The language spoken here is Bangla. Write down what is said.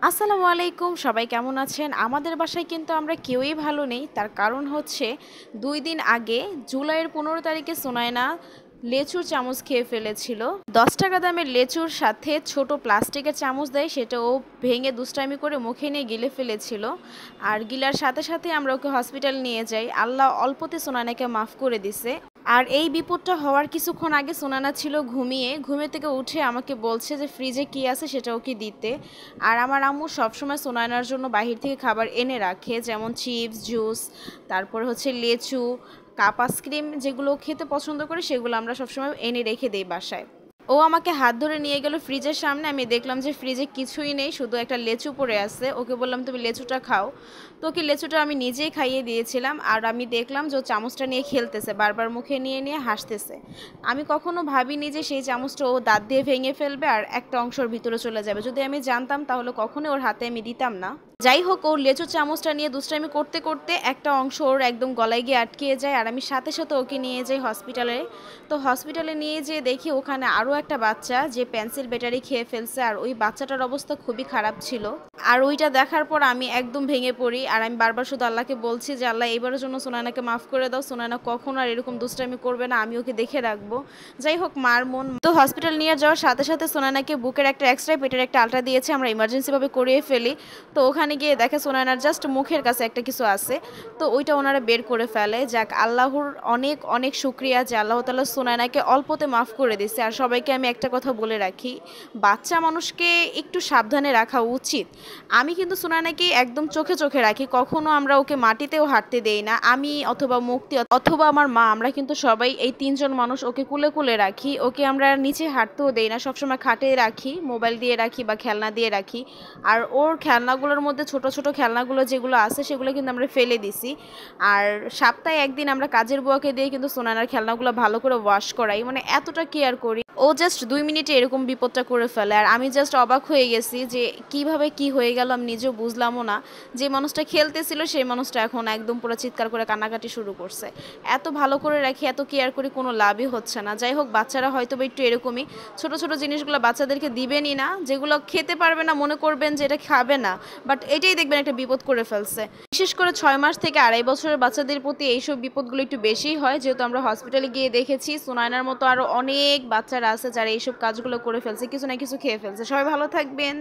আসসালামু আলাইকুম, সবাই কেমন আছেন? আমাদের বাসায় কিন্তু আমরা কেউই ভালো নেই। তার কারণ হচ্ছে ২ দিন আগে জুলাইয়ের ১৫ তারিখে সুনায়না লেচুর চামচ খেয়ে ফেলেছিল। ৳১০ দামের লেচুর সাথে ছোট প্লাস্টিকের চামচ দেয়, সেটা ও ভেঙে দুষ্টামি করে মুখে নিয়ে গিলে ফেলেছিল। আর গিলার সাথে সাথে আমরা ওকে হসপিটাল নিয়ে যাই। আল্লাহ অল্পতে সুনায়নাকে মাফ করে দিছে। আর এই বিপদটা হওয়ার কিছুক্ষণ আগে সুনানা ছিল ঘুমিয়ে। ঘুমে থেকে উঠে আমাকে বলছে যে ফ্রিজে কী আছে সেটা ওকে দিতে। আর আমার আম্মু সবসময় সুনায়নার জন্য বাহির থেকে খাবার এনে রাখে, যেমন চিপস, জুস, তারপর হচ্ছে লেচু, কাপ আইসক্রিম, যেগুলো খেতে পছন্দ করে সেগুলো আমরা সবসময় এনে রেখে দেই বাসায়। ও আমাকে হাত ধরে নিয়ে গেল ফ্রিজের সামনে। আমি দেখলাম যে ফ্রিজে কিছুই নেই, শুধু একটা লেচু পড়ে আছে। ওকে বললাম তুমি লেচুটা খাও। তো ওকে লেচুটা আমি নিজেই খাইয়ে দিয়েছিলাম। আর আমি দেখলাম যে ও চামচটা নিয়ে খেলতেছে, বারবার মুখে নিয়ে নিয়ে হাসতেছে। আমি কখনো ভাবিনি যে সেই চামচটা ও দাঁত দিয়ে ভেঙে ফেলবে আর একটা অংশের ভিতরে চলে যাবে। যদি আমি জানতাম তাহলে কখনোই ওর হাতে আমি দিতাম না। যাই হোক, ওর লেচু চামচটা নিয়ে দুষ্টামি করতে করতে একটা অংশ ওর একদম গলায় গিয়ে আটকে যায়। আর আমি সাথে সাথে ওকে নিয়ে যাই হসপিটালে। তো হসপিটালে নিয়ে যেয়ে দেখি ওখানে আরও একটা বাচ্চা যে পেন্সিল ব্যাটারি খেয়ে ফেলছে। আর ওই বাচ্চাটার অবস্থা খুবই খারাপ ছিল। আর ওইটা দেখার পর আমি একদম ভেঙে পড়ি। আর আমি বারবার শুধু আল্লাহকে বলছি যে আল্লাহ এবারের জন্য সুনায়নাকে মাফ করে দাও, সুনায়না কখনো আর এরকম দুষ্টামি করবে না, আমি ওকে দেখে রাখবো। যাই হোক, মার মন। তো হসপিটাল নিয়ে যাওয়ার সাথে সাথে সুনায়নাকে বুকের একটা এক্সরে, পেটের একটা আলট্রা দিয়েছে, আমরা ইমার্জেন্সিভাবে করিয়ে ফেলি। তো ওখানে গিয়ে দেখে সুনায়নার জাস্ট মুখের কাছে একটা কিছু আছে। তো ওইটা ওনারা বের করে ফেলে। যাক, আল্লাহর অনেক অনেক শুক্রিয়া যে আল্লাহ তাআলা সুনায়নাকে অল্পতে মাফ করে দিছে। আর সবাইকে আমি একটা কথা বলে রাখি, বাচ্চা মানুষকে একটু সাবধানে রাখা উচিত। আমি কিন্তু সুনায়নাকে একদম চোখে চোখে রাখি, কখনো আমরা ওকে মাটিতেও হাঁটতে দেই না। আমি অথবা মুক্তি অথবা আমার মা, আমরা কিন্তু সবাই এই তিনজন মানুষ ওকে কুলে কুলে রাখি। ওকে আমরা নিচে হাঁটতেও দেই না, সবসময় খাটে রাখি, মোবাইল দিয়ে রাখি বা খেলনা দিয়ে রাখি। আর ওর খেলনাগুলোর মধ্যে ছোট ছোট খেলনাগুলো যেগুলো আছে সেগুলো কিন্তু আমরা ফেলে দিছি। আর সপ্তাহে একদিন আমরা কাজের বুয়াকে দিয়ে কিন্তু সুনায়নার খেলনাগুলো ভালো করে ওয়াশ করাই, মানে এতটা কেয়ার করি। ও জাস্ট ২ মিনিটে এরকম বিপদটা করে ফেলে। আর আমি জাস্ট অবাক হয়ে গেছি যে কিভাবে কি হয়ে গেল, আমি নিজেও বুঝলামও না। যে মানুষটা খেলতেছিল সেই মানুষটা এখন একদম পুরো চিৎকার করে কান্নাকাটি শুরু করছে। এত ভালো করে রাখি, এত কেয়ার করি, কোনো লাভই হচ্ছে না। যাই হোক, বাচ্চারা হয়তো বা একটু এরকমই, ছোট ছোট জিনিসগুলো বাচ্চাদেরকে দিবেনই না, যেগুলো খেতে পারবে না মনে করবেন যে এটা খাবে না, বাট এটাই দেখবেন একটা বিপদ করে ফেলছে। বিশেষ করে ৬ মাস থেকে ২.৫ বছরের বাচ্চাদের প্রতি এইসব বিপদগুলো একটু বেশিই হয়, যেহেতু আমরা হসপিটালে গিয়ে দেখেছি সুনায়নার মতো আরও অনেক বাচ্চারা আছে যারা এইসব কাজগুলো করে ফেলছে, কিছু না কিছু খেয়ে ফেলছে। সবাই ভালো থাকবেন।